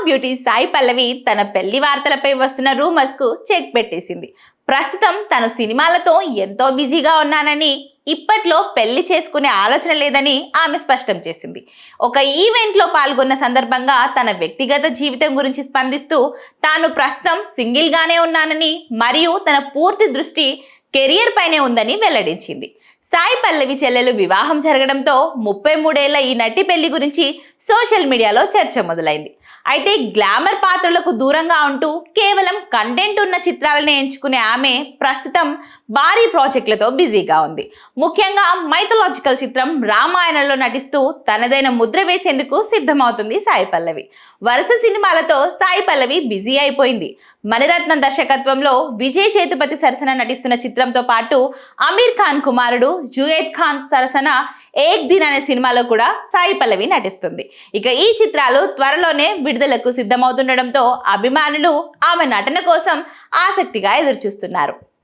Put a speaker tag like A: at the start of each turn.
A: Beauty Sai Pallavi తన పెళ్లి వార్తలపై వస్తున్న రూమర్స్ కు చెక్ పెట్టేసింది. ప్రస్తుతం తను సినిమాలతో ఎంతో బిజీగా ఉన్నానని, ఇప్పట్లో పెళ్లి చేసుకునే ఆలోచన లేదని ఆమె స్పష్టం చేసింది. ఒక ఈవెంట్ లో పాల్గొన్న సందర్భంగా తన వ్యక్తిగత జీవితం గురించి స్పందిస్తూ తాను ప్రస్తుతం సింగిల్ గానే ఉన్నానని మరియు తన పూర్తి దృష్టి కెరియర్ పైనే ఉందని వెల్లడించింది. సాయి పల్లవి చెల్లెలు వివాహం జరగడంతో 33 ఏళ్ల ఈ నటి పెళ్లి గురించి సోషల్ మీడియాలో చర్చ మొదలైంది. అయితే గ్లామర్ పాత్రలకు దూరంగా ఉంటూ కేవలం కంటెంట్ ఉన్న చిత్రాలను ఎంచుకునే ఆమె ప్రస్తుతం భారీ ప్రాజెక్టులతో బిజీగా ఉంది. ముఖ్యంగా మైథలాజికల్ చిత్రం రామాయణంలో నటిస్తూ తనదైన ముద్ర వేసేందుకు సిద్ధమవుతుంది సాయి పల్లవి. వరుస సినిమాలతో సాయి పల్లవి బిజీ అయిపోయింది. మణిరత్నం దర్శకత్వంలో విజయ్ సేతుపతి సరసన నటిస్తున్న చిత్రంతో పాటు అమీర్ ఖాన్ కుమారుడు జుయేద్ ఖాన్ సరసన ఏక్ దిన్ అనే సినిమాలో కూడా సాయి పల్లవి నటిస్తుంది. ఇక ఈ చిత్రాలు త్వరలోనే విడుదలకు సిద్ధమవుతుండటంతో అభిమానులు ఆమె నటన కోసం ఆసక్తిగా ఎదురుచూస్తున్నారు.